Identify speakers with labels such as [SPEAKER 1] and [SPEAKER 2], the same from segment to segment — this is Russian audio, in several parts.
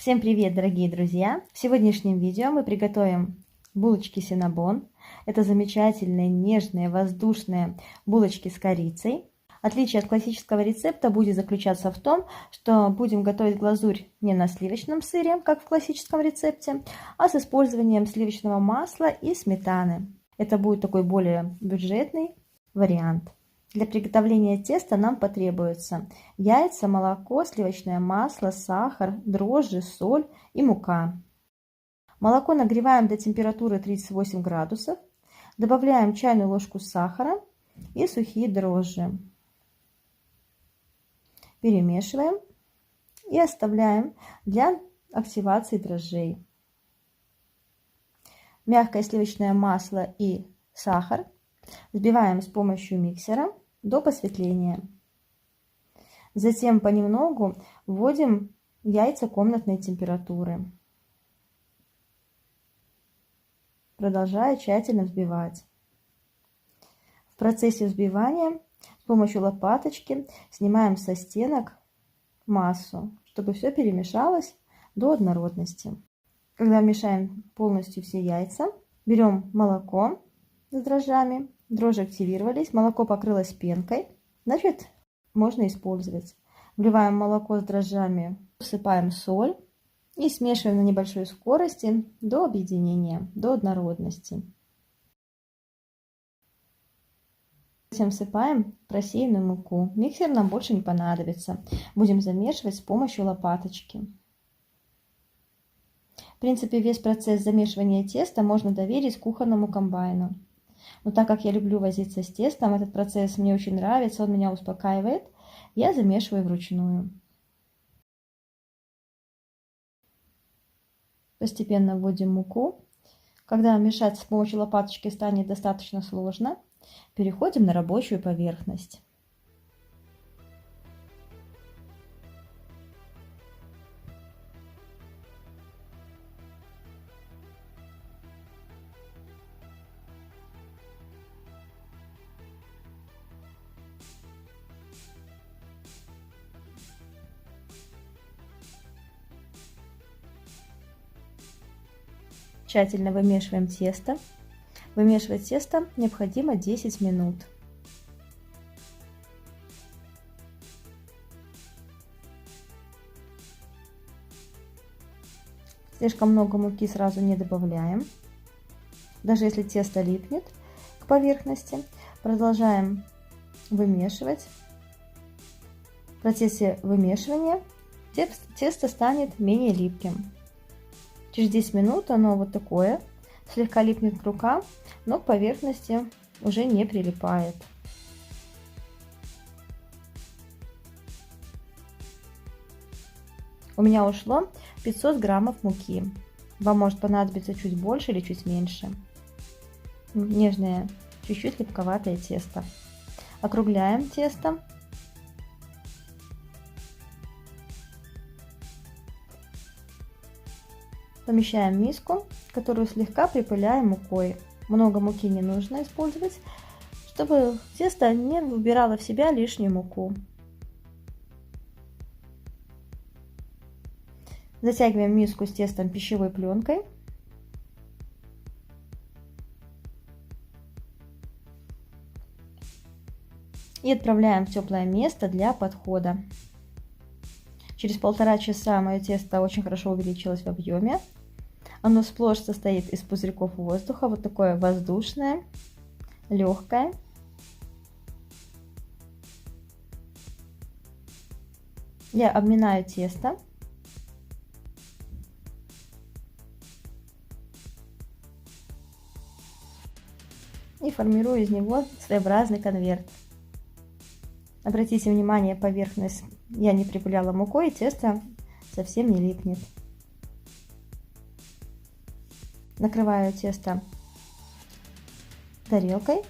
[SPEAKER 1] Всем привет, дорогие друзья! В сегодняшнем видео мы приготовим булочки Cinnabon. Это замечательные, нежные, воздушные булочки с корицей. Отличие от классического рецепта будет заключаться в том, что будем готовить глазурь не на сливочном сыре, как в классическом рецепте, а с использованием сливочного масла и сметаны. Это будет такой более бюджетный вариант. Для приготовления теста нам потребуется яйца, молоко, сливочное масло, сахар, дрожжи, соль и мука. Молоко нагреваем до температуры 38 градусов. Добавляем чайную ложку сахара и сухие дрожжи. Перемешиваем и оставляем для активации дрожжей. Мягкое сливочное масло и сахар взбиваем с помощью миксера до посветления. Затем понемногу вводим яйца комнатной температуры, продолжая тщательно взбивать. В процессе взбивания с помощью лопаточки снимаем со стенок массу, чтобы все перемешалось до однородности. Когда вмешаем полностью все яйца, берем молоко с дрожжами. Дрожжи активировались, молоко покрылось пенкой, значит, можно использовать. Вливаем молоко с дрожжами, всыпаем соль и смешиваем на небольшой скорости до объединения, до однородности. Затем всыпаем просеянную муку. Миксер нам больше не понадобится. Будем замешивать с помощью лопаточки. В принципе, весь процесс замешивания теста можно доверить кухонному комбайну. Но так как я люблю возиться с тестом, этот процесс мне очень нравится, он меня успокаивает, я замешиваю вручную. Постепенно вводим муку. Когда мешать с помощью лопаточки станет достаточно сложно, переходим на рабочую поверхность. Тщательно вымешиваем тесто. Вымешивать тесто необходимо 10 минут. Слишком много муки сразу не добавляем. Даже если тесто липнет к поверхности, продолжаем вымешивать. В процессе вымешивания тесто станет менее липким. Через 10 минут оно вот такое, слегка липнет к рукам, но к поверхности уже не прилипает. У меня ушло 500 граммов муки. Вам может понадобиться чуть больше или чуть меньше. Нежное, чуть-чуть липковатое тесто. Округляем тесто. Помещаем в миску, которую слегка припыляем мукой. Много муки не нужно использовать, чтобы тесто не выбирало в себя лишнюю муку. Затягиваем миску с тестом пищевой пленкой. И отправляем в теплое место для подхода. Через 1,5 часа мое тесто очень хорошо увеличилось в объеме. Оно сплошь состоит из пузырьков воздуха, вот такое воздушное, легкое. Я обминаю тесто. И формирую из него своеобразный конверт. Обратите внимание, поверхность я не припыляла мукой, и тесто совсем не липнет. Накрываю тесто тарелкой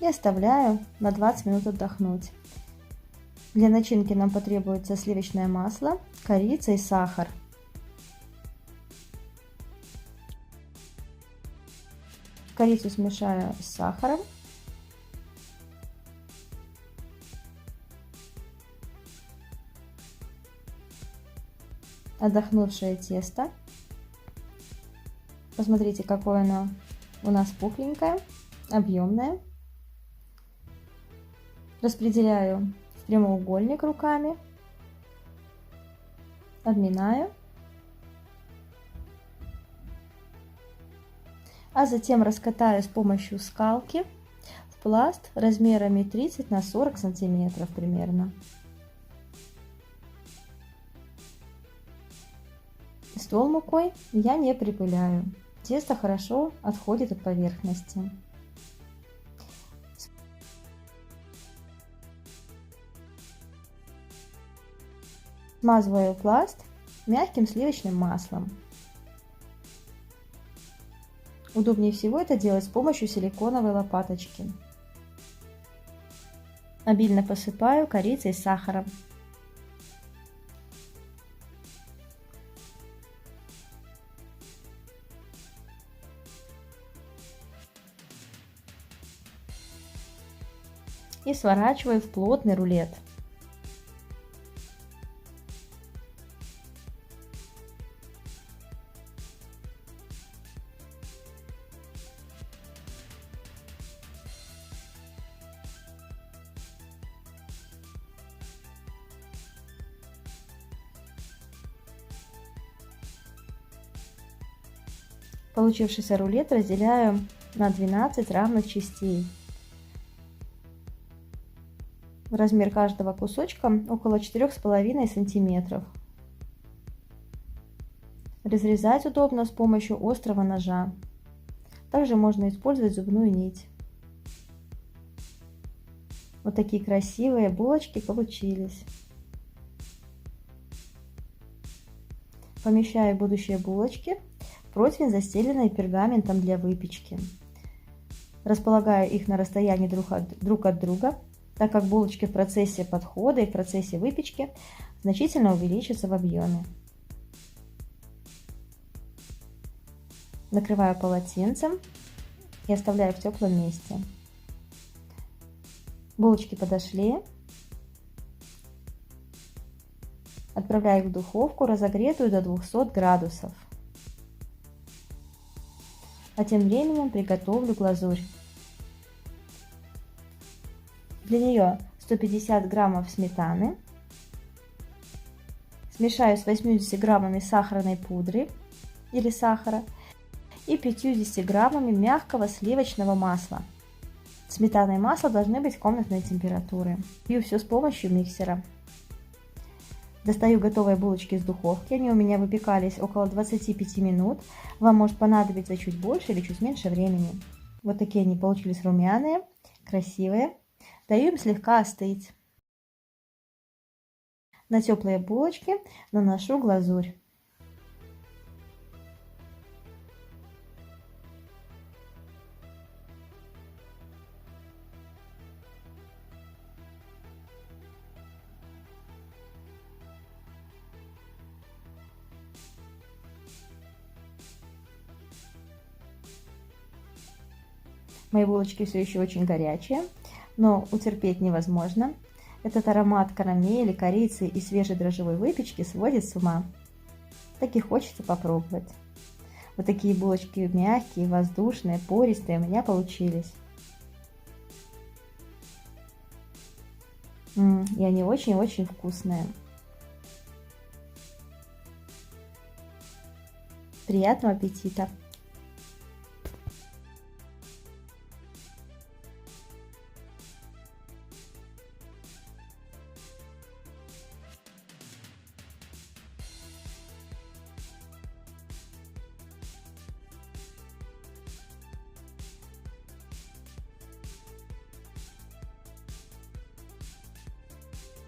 [SPEAKER 1] и оставляю на 20 минут отдохнуть. Для начинки нам потребуется сливочное масло, корица и сахар. Корицу смешаю с сахаром. отдохнувшее тесто. Посмотрите, какое оно у нас пухленькое, объемное. Распределяю в прямоугольник руками, обминаю, а затем раскатаю с помощью скалки в пласт размерами 30 на 40 сантиметров примерно. Стол мукой я не припыляю. Тесто хорошо отходит от поверхности. Смазываю пласт мягким сливочным маслом. Удобнее всего это делать с помощью силиконовой лопаточки. Обильно посыпаю корицей с сахаром. И сворачиваю в плотный рулет. Получившийся рулет разделяю на 12 равных частей. Размер каждого кусочка около 4,5 сантиметров. Разрезать удобно с помощью острого ножа. Также можно использовать зубную нить. Вот такие красивые булочки получились. Помещаю будущие булочки в противень, застеленный пергаментом для выпечки. Располагаю их на расстоянии друг от друга, так как булочки в процессе подхода и в процессе выпечки значительно увеличатся в объеме. Накрываю полотенцем и оставляю в теплом месте. Булочки подошли. Отправляю их в духовку, разогретую до 200 градусов. А тем временем приготовлю глазурь. Для нее 150 граммов сметаны. Смешаю с 80 граммами сахарной пудры или сахара и 50 граммами мягкого сливочного масла. Сметана и масло должны быть комнатной температуры. Бью все с помощью миксера. Достаю готовые булочки из духовки. Они у меня выпекались около 25 минут. Вам может понадобиться чуть больше или чуть меньше времени. Вот такие они получились румяные, красивые. Даю им слегка остыть. На теплые булочки наношу глазурь. Мои булочки все еще очень горячие, но утерпеть невозможно. Этот аромат карамели, корицы и свежей дрожжевой выпечки сводит с ума. Так и хочется попробовать. Вот такие булочки мягкие, воздушные, пористые у меня получились. И они очень-очень вкусные. Приятного аппетита!